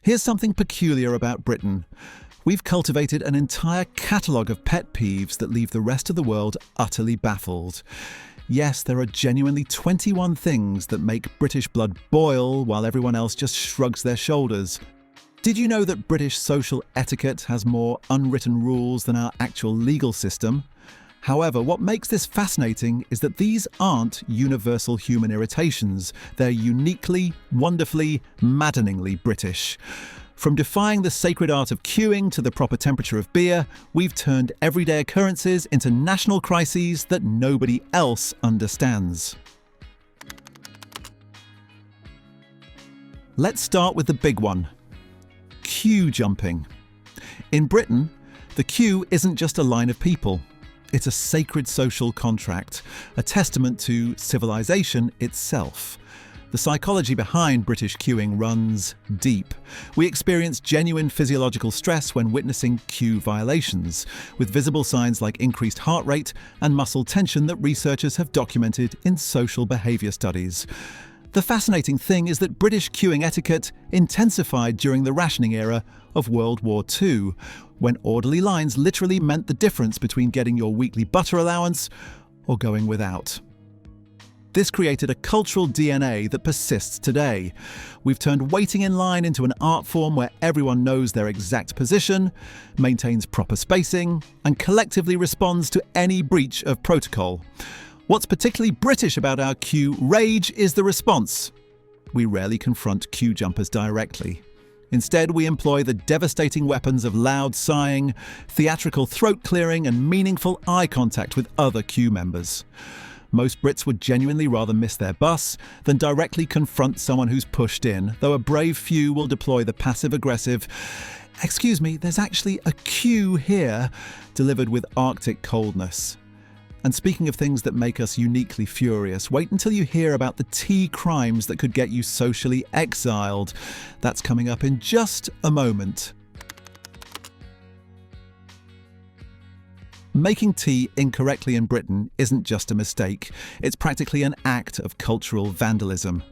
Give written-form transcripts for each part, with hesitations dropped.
Here's something peculiar about Britain. We've cultivated an entire catalogue of pet peeves that leave the rest of the world utterly baffled. Yes, there are genuinely 21 things that make British blood boil while everyone else just shrugs their shoulders. Did you know that British social etiquette has more unwritten rules than our actual legal system? However, what makes this fascinating is that these aren't universal human irritations. They're uniquely, wonderfully, maddeningly British. From defying the sacred art of queuing to the proper temperature of beer, we've turned everyday occurrences into national crises that nobody else understands. Let's start with the big one. Queue jumping. In Britain, the queue isn't just a line of people. It's a sacred social contract, a testament to civilization itself. The psychology behind British queuing runs deep. We experience genuine physiological stress when witnessing queue violations, with visible signs like increased heart rate and muscle tension that researchers have documented in social behaviour studies. The fascinating thing is that British queuing etiquette intensified during the rationing era of World War II, when orderly lines literally meant the difference between getting your weekly butter allowance or going without. This created a cultural DNA that persists today. We've turned waiting in line into an art form where everyone knows their exact position, maintains proper spacing, and collectively responds to any breach of protocol. What's particularly British about our queue rage is the response. We rarely confront queue jumpers directly. Instead, we employ the devastating weapons of loud sighing, theatrical throat clearing, and meaningful eye contact with other queue members. Most Brits would genuinely rather miss their bus than directly confront someone who's pushed in, though a brave few will deploy the passive-aggressive, "Excuse me, there's actually a queue here," delivered with Arctic coldness. And speaking of things that make us uniquely furious, wait until you hear about the tea crimes that could get you socially exiled. That's coming up in just a moment. Making tea incorrectly in Britain isn't just a mistake, it's practically an act of cultural vandalism.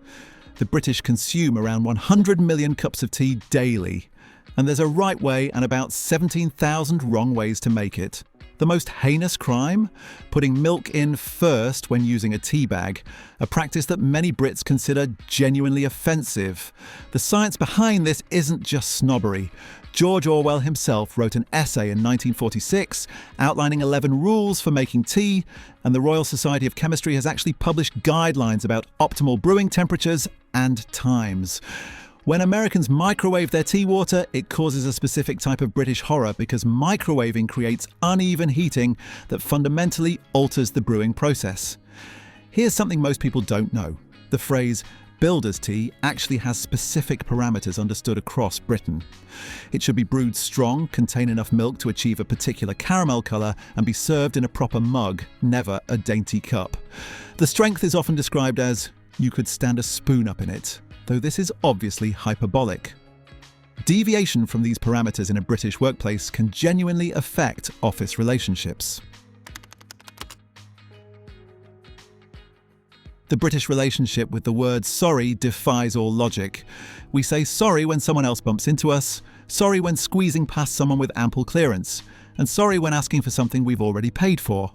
The British consume around 100 million cups of tea daily, and there's a right way and about 17,000 wrong ways to make it. The most heinous crime? Putting milk in first when using a tea bag, a practice that many Brits consider genuinely offensive. The science behind this isn't just snobbery. George Orwell himself wrote an essay in 1946 outlining 11 rules for making tea, and the Royal Society of Chemistry has actually published guidelines about optimal brewing temperatures and times. When Americans microwave their tea water, it causes a specific type of British horror because microwaving creates uneven heating that fundamentally alters the brewing process. Here's something most people don't know. The phrase builder's tea actually has specific parameters understood across Britain. It should be brewed strong, contain enough milk to achieve a particular caramel colour, and be served in a proper mug, never a dainty cup. The strength is often described as, "you could stand a spoon up in it," though this is obviously hyperbolic. Deviation from these parameters in a British workplace can genuinely affect office relationships. The British relationship with the word sorry defies all logic. We say sorry when someone else bumps into us, sorry when squeezing past someone with ample clearance, and sorry when asking for something we've already paid for.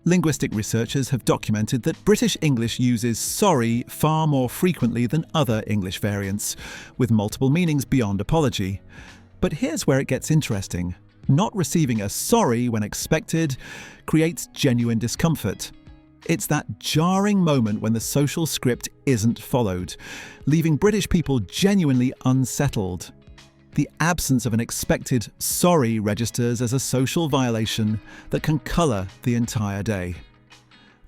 Linguistic researchers have documented that British English uses sorry far more frequently than other English variants, with multiple meanings beyond apology. But here's where it gets interesting. Not receiving a sorry when expected creates genuine discomfort. It's that jarring moment when the social script isn't followed, leaving British people genuinely unsettled. The absence of an expected sorry registers as a social violation that can colour the entire day.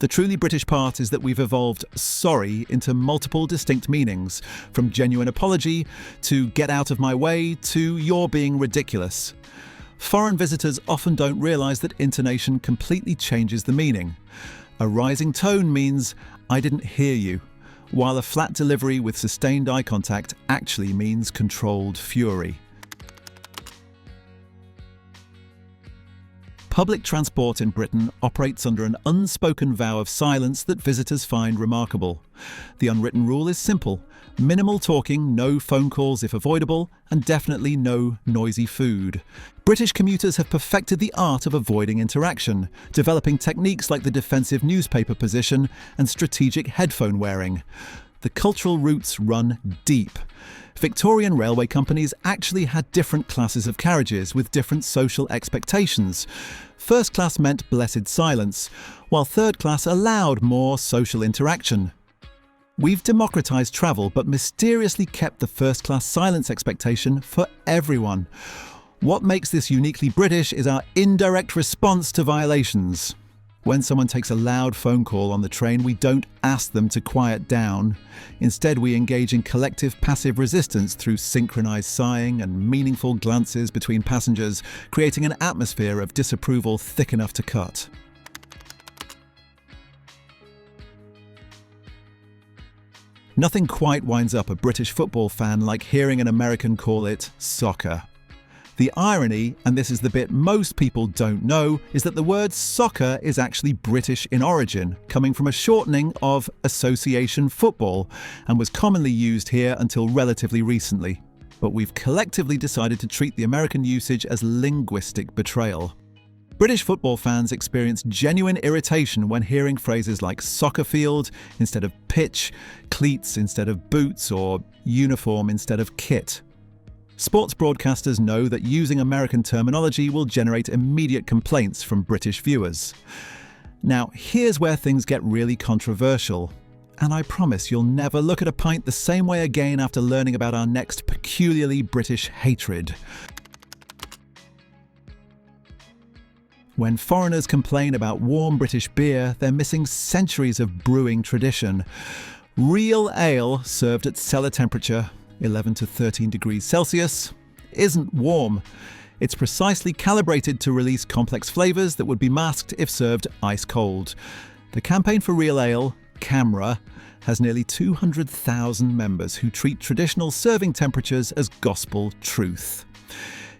The truly British part is that we've evolved sorry into multiple distinct meanings, from genuine apology to get out of my way to you're being ridiculous. Foreign visitors often don't realise that intonation completely changes the meaning. A rising tone means I didn't hear you, while a flat delivery with sustained eye contact actually means controlled fury. Public transport in Britain operates under an unspoken vow of silence that visitors find remarkable. The unwritten rule is simple: Minimal talking, no phone calls if avoidable, and definitely no noisy food. British commuters have perfected the art of avoiding interaction, developing techniques like the defensive newspaper position and strategic headphone wearing. The cultural roots run deep. Victorian railway companies actually had different classes of carriages with different social expectations. First class meant blessed silence, while third class allowed more social interaction. We've democratised travel but mysteriously kept the first-class silence expectation for everyone. What makes this uniquely British is our indirect response to violations. When someone takes a loud phone call on the train, we don't ask them to quiet down. Instead, we engage in collective passive resistance through synchronised sighing and meaningful glances between passengers, creating an atmosphere of disapproval thick enough to cut. Nothing quite winds up a British football fan like hearing an American call it soccer. The irony, and this is the bit most people don't know, is that the word soccer is actually British in origin, coming from a shortening of association football, and was commonly used here until relatively recently. But we've collectively decided to treat the American usage as linguistic betrayal. British football fans experience genuine irritation when hearing phrases like soccer field instead of pitch, cleats instead of boots, or uniform instead of kit. Sports broadcasters know that using American terminology will generate immediate complaints from British viewers. Now, here's where things get really controversial. And I promise you'll never look at a pint the same way again after learning about our next peculiarly British hatred. When foreigners complain about warm British beer, they're missing centuries of brewing tradition. Real ale, served at cellar temperature, 11 to 13 degrees Celsius, isn't warm. It's precisely calibrated to release complex flavours that would be masked if served ice cold. The campaign for real ale, CAMRA, has nearly 200,000 members who treat traditional serving temperatures as gospel truth.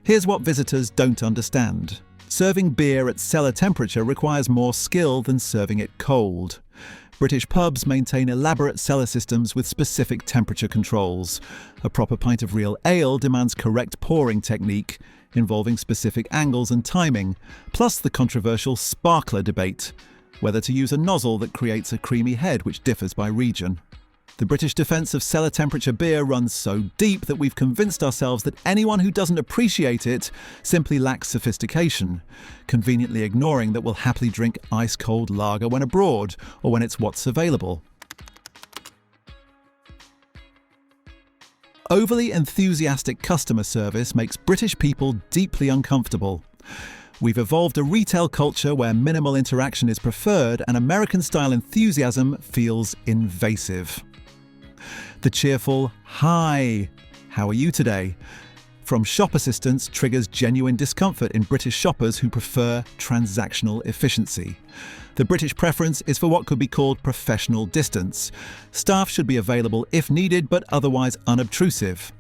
Here's what visitors don't understand. Serving beer at cellar temperature requires more skill than serving it cold. British pubs maintain elaborate cellar systems with specific temperature controls. A proper pint of real ale demands correct pouring technique, involving specific angles and timing, plus the controversial sparkler debate, whether to use a nozzle that creates a creamy head which differs by region. The British defence of cellar temperature beer runs so deep that we've convinced ourselves that anyone who doesn't appreciate it simply lacks sophistication, conveniently ignoring that we'll happily drink ice-cold lager when abroad, or when it's what's available. Overly enthusiastic customer service makes British people deeply uncomfortable. We've evolved a retail culture where minimal interaction is preferred and American-style enthusiasm feels invasive. The cheerful, "Hi, how are you today?" from shop assistants triggers genuine discomfort in British shoppers who prefer transactional efficiency. The British preference is for what could be called professional distance. Staff should be available if needed, but otherwise unobtrusive.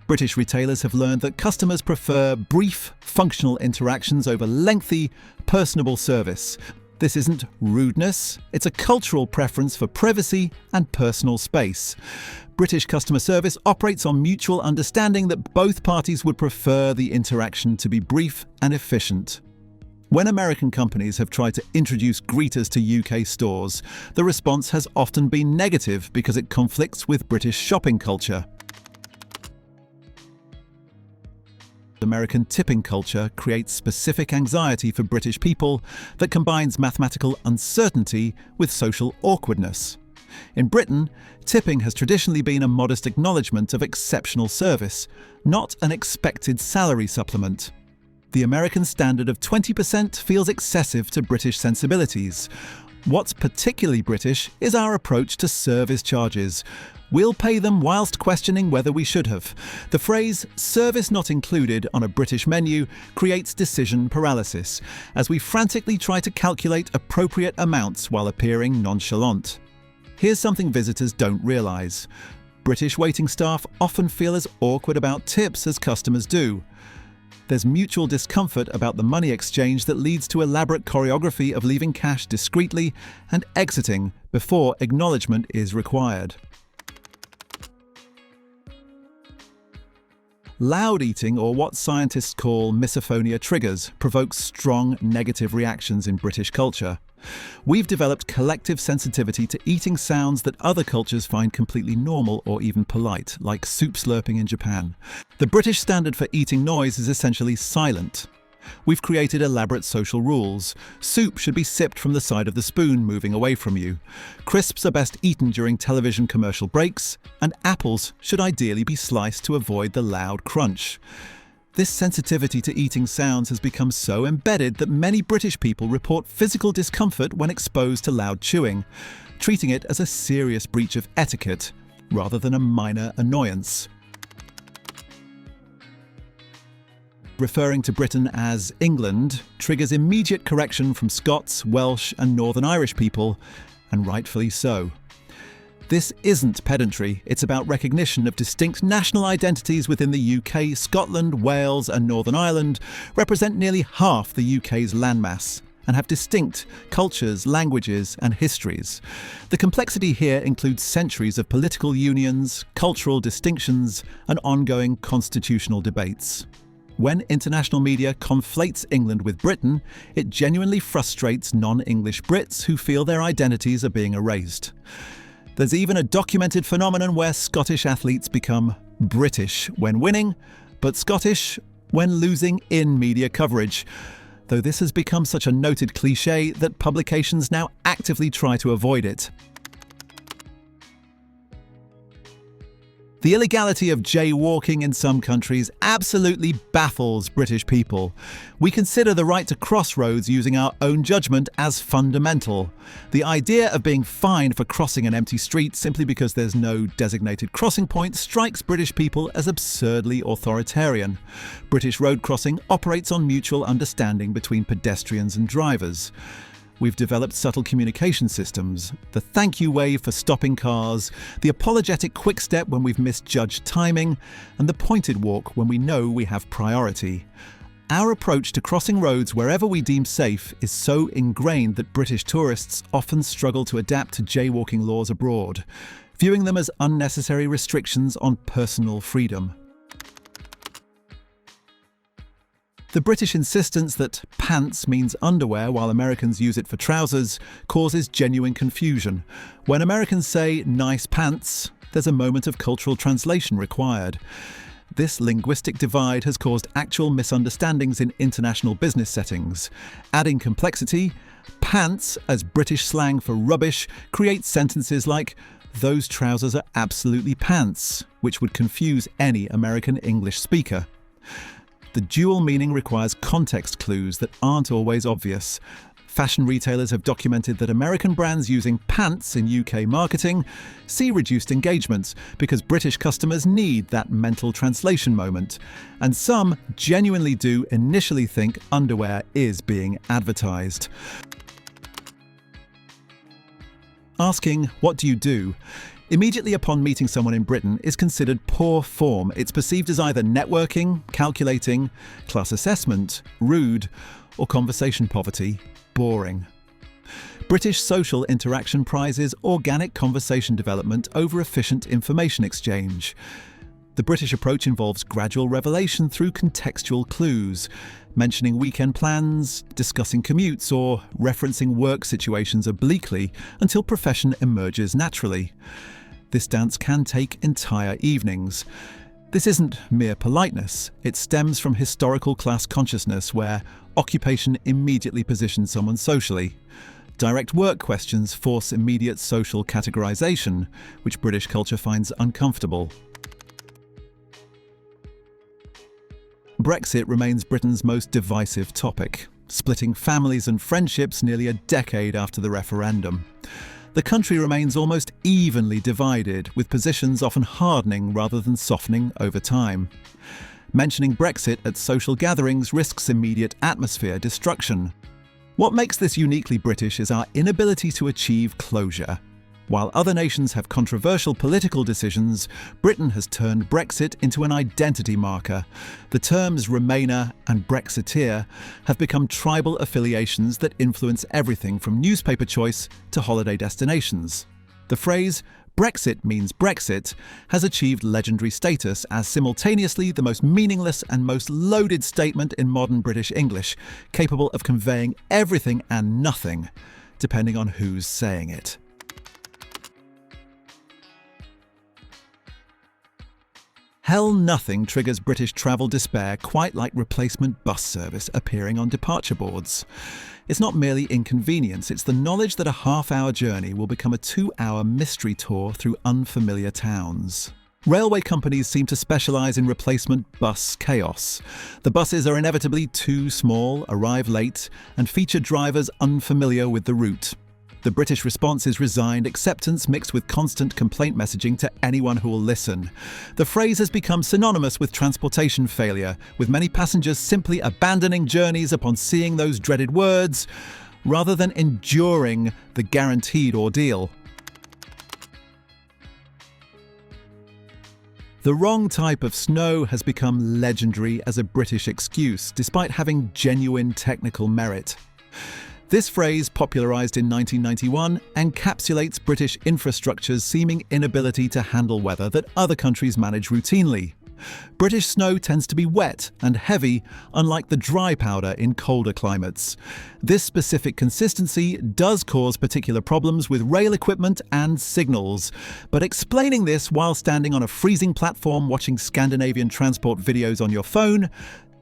British retailers have learned that customers prefer brief, functional interactions over lengthy, personable service. This isn't rudeness, it's a cultural preference for privacy and personal space. British customer service operates on mutual understanding that both parties would prefer the interaction to be brief and efficient. When American companies have tried to introduce greeters to UK stores, the response has often been negative because it conflicts with British shopping culture. American tipping culture creates specific anxiety for British people that combines mathematical uncertainty with social awkwardness. In Britain, tipping has traditionally been a modest acknowledgement of exceptional service, not an expected salary supplement. The American standard of 20% feels excessive to British sensibilities. What's particularly British is our approach to service charges. We'll pay them whilst questioning whether we should have. The phrase "service not included" on a British menu creates decision paralysis, as we frantically try to calculate appropriate amounts while appearing nonchalant. Here's something visitors don't realise. British waiting staff often feel as awkward about tips as customers do. There's mutual discomfort about the money exchange that leads to elaborate choreography of leaving cash discreetly and exiting before acknowledgement is required. Loud eating, or what scientists call misophonia triggers, provokes strong negative reactions in British culture. We've developed collective sensitivity to eating sounds that other cultures find completely normal or even polite, like soup slurping in Japan. The British standard for eating noise is essentially silent. We've created elaborate social rules. Soup should be sipped from the side of the spoon, moving away from you. Crisps are best eaten during television commercial breaks, and apples should ideally be sliced to avoid the loud crunch. This sensitivity to eating sounds has become so embedded that many British people report physical discomfort when exposed to loud chewing, treating it as a serious breach of etiquette rather than a minor annoyance. Referring to Britain as England triggers immediate correction from Scots, Welsh and Northern Irish people, and rightfully so. This isn't pedantry, it's about recognition of distinct national identities within the UK. Scotland, Wales and Northern Ireland represent nearly half the UK's landmass and have distinct cultures, languages and histories. The complexity here includes centuries of political unions, cultural distinctions and ongoing constitutional debates. When international media conflates England with Britain, it genuinely frustrates non-English Brits who feel their identities are being erased. There's even a documented phenomenon where Scottish athletes become British when winning, but Scottish when losing in media coverage, though this has become such a noted cliché that publications now actively try to avoid it. The illegality of jaywalking in some countries absolutely baffles British people. We consider the right to cross roads using our own judgment as fundamental. The idea of being fined for crossing an empty street simply because there's no designated crossing point strikes British people as absurdly authoritarian. British road crossing operates on mutual understanding between pedestrians and drivers. We've developed subtle communication systems, the thank you wave for stopping cars, the apologetic quick step when we've misjudged timing, and the pointed walk when we know we have priority. Our approach to crossing roads wherever we deem safe is so ingrained that British tourists often struggle to adapt to jaywalking laws abroad, viewing them as unnecessary restrictions on personal freedom. The British insistence that pants means underwear while Americans use it for trousers causes genuine confusion. When Americans say nice pants, there's a moment of cultural translation required. This linguistic divide has caused actual misunderstandings in international business settings. Adding complexity, pants as British slang for rubbish creates sentences like, "Those trousers are absolutely pants," which would confuse any American English speaker. The dual meaning requires context clues that aren't always obvious. Fashion retailers have documented that American brands using pants in UK marketing see reduced engagements because British customers need that mental translation moment. And some genuinely do initially think underwear is being advertised. Asking, "What do you do?" immediately upon meeting someone in Britain is considered poor form. It's perceived as either networking, calculating, class assessment, rude, or conversation poverty, boring. British social interaction prizes organic conversation development over efficient information exchange. The British approach involves gradual revelation through contextual clues, mentioning weekend plans, discussing commutes, or referencing work situations obliquely until profession emerges naturally. This dance can take entire evenings. This isn't mere politeness, it stems from historical class consciousness where occupation immediately positions someone socially. Direct work questions force immediate social categorization, which British culture finds uncomfortable. Brexit remains Britain's most divisive topic, splitting families and friendships nearly a decade after the referendum. The country remains almost evenly divided, with positions often hardening rather than softening over time. Mentioning Brexit at social gatherings risks immediate atmosphere destruction. What makes this uniquely British is our inability to achieve closure. While other nations have controversial political decisions, Britain has turned Brexit into an identity marker. The terms Remainer and Brexiteer have become tribal affiliations that influence everything from newspaper choice to holiday destinations. The phrase Brexit means Brexit has achieved legendary status as simultaneously the most meaningless and most loaded statement in modern British English, capable of conveying everything and nothing, depending on who's saying it. Hell nothing triggers British travel despair quite like replacement bus service appearing on departure boards. It's not merely inconvenience, it's the knowledge that a half-hour journey will become a 2-hour mystery tour through unfamiliar towns. Railway companies seem to specialise in replacement bus chaos. The buses are inevitably too small, arrive late, and feature drivers unfamiliar with the route. The British response is resigned acceptance mixed with constant complaint messaging to anyone who will listen. The phrase has become synonymous with transportation failure, with many passengers simply abandoning journeys upon seeing those dreaded words, rather than enduring the guaranteed ordeal. The wrong type of snow has become legendary as a British excuse, despite having genuine technical merit. This phrase, popularised in 1991, encapsulates British infrastructure's seeming inability to handle weather that other countries manage routinely. British snow tends to be wet and heavy, unlike the dry powder in colder climates. This specific consistency does cause particular problems with rail equipment and signals, but explaining this while standing on a freezing platform watching Scandinavian transport videos on your phone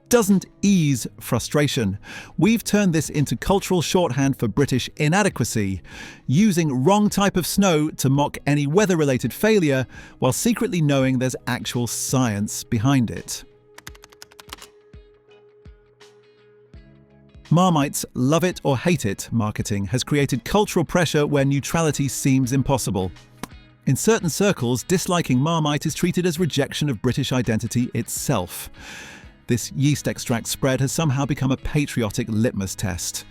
doesn't ease frustration. We've turned this into cultural shorthand for British inadequacy, using wrong type of snow to mock any weather-related failure while secretly knowing there's actual science behind it. Marmite's love it or hate it marketing has created cultural pressure where neutrality seems impossible. In certain circles, disliking Marmite is treated as rejection of British identity itself. This yeast extract spread has somehow become a patriotic litmus test.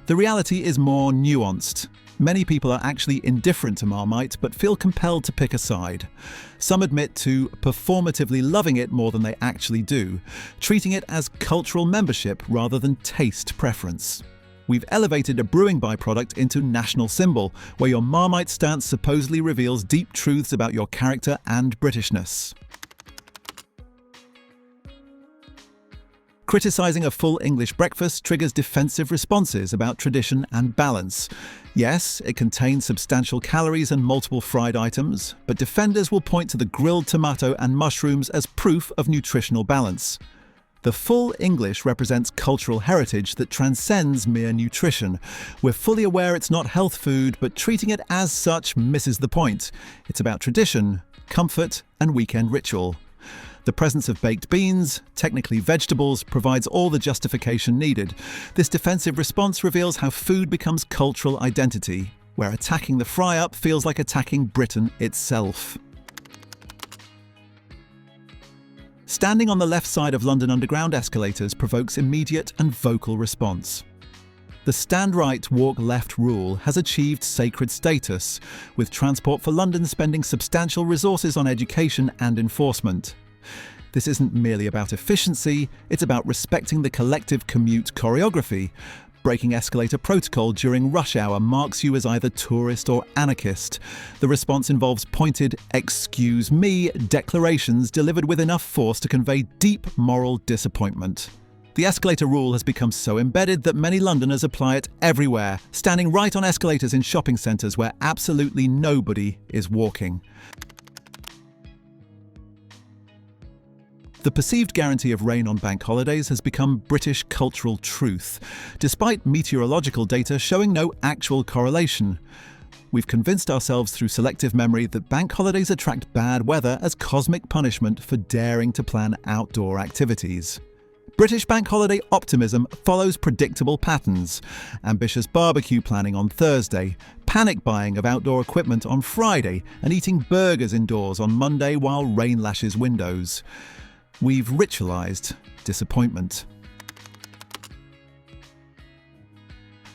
The reality is more nuanced. Many people are actually indifferent to Marmite but feel compelled to pick a side. Some admit to performatively loving it more than they actually do, treating it as cultural membership rather than taste preference. We've elevated a brewing byproduct into national symbol, where your Marmite stance supposedly reveals deep truths about your character and Britishness. Criticising a full English breakfast triggers defensive responses about tradition and balance. Yes, it contains substantial calories and multiple fried items, but defenders will point to the grilled tomato and mushrooms as proof of nutritional balance. The full English represents cultural heritage that transcends mere nutrition. We're fully aware it's not health food, but treating it as such misses the point. It's about tradition, comfort, and weekend ritual. The presence of baked beans, technically vegetables, provides all the justification needed. This defensive response reveals how food becomes cultural identity, where attacking the fry-up feels like attacking Britain itself. Standing on the left side of London Underground escalators provokes immediate and vocal response. The stand right, walk left rule has achieved sacred status, with Transport for London spending substantial resources on education and enforcement. This isn't merely about efficiency, it's about respecting the collective commute choreography. Breaking escalator protocol during rush hour marks you as either tourist or anarchist. The response involves pointed "excuse me" declarations delivered with enough force to convey deep moral disappointment. The escalator rule has become so embedded that many Londoners apply it everywhere, standing right on escalators in shopping centres where absolutely nobody is walking. The perceived guarantee of rain on bank holidays has become British cultural truth, despite meteorological data showing no actual correlation. We've convinced ourselves through selective memory that bank holidays attract bad weather as cosmic punishment for daring to plan outdoor activities. British bank holiday optimism follows predictable patterns: ambitious barbecue planning on Thursday, panic buying of outdoor equipment on Friday, and eating burgers indoors on Monday while rain lashes windows. We've ritualised disappointment.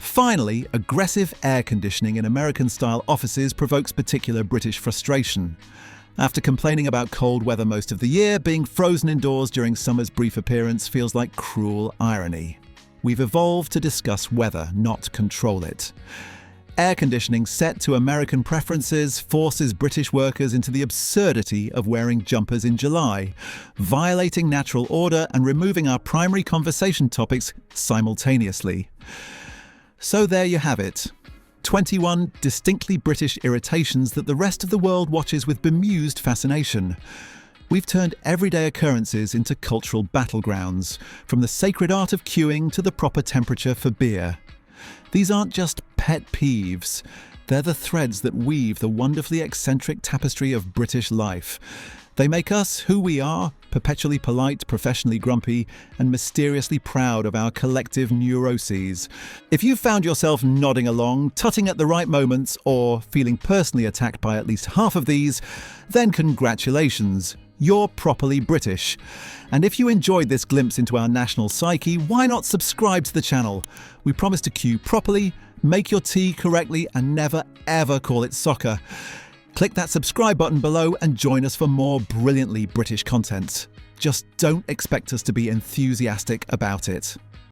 Finally, aggressive air conditioning in American-style offices provokes particular British frustration. After complaining about cold weather most of the year, being frozen indoors during summer's brief appearance feels like cruel irony. We've evolved to discuss weather, not control it. Air conditioning set to American preferences forces British workers into the absurdity of wearing jumpers in July, violating natural order and removing our primary conversation topics simultaneously. So there you have it. 21 distinctly British irritations that the rest of the world watches with bemused fascination. We've turned everyday occurrences into cultural battlegrounds, from the sacred art of queuing to the proper temperature for beer. These aren't just pet peeves, they're the threads that weave the wonderfully eccentric tapestry of British life. They make us who we are, perpetually polite, professionally grumpy, and mysteriously proud of our collective neuroses. If you've found yourself nodding along, tutting at the right moments, or feeling personally attacked by at least half of these, then congratulations. You're properly British. And if you enjoyed this glimpse into our national psyche, why not subscribe to the channel? We promise to queue properly, make your tea correctly, and never ever call it soccer. Click that subscribe button below and join us for more brilliantly British content. Just don't expect us to be enthusiastic about it.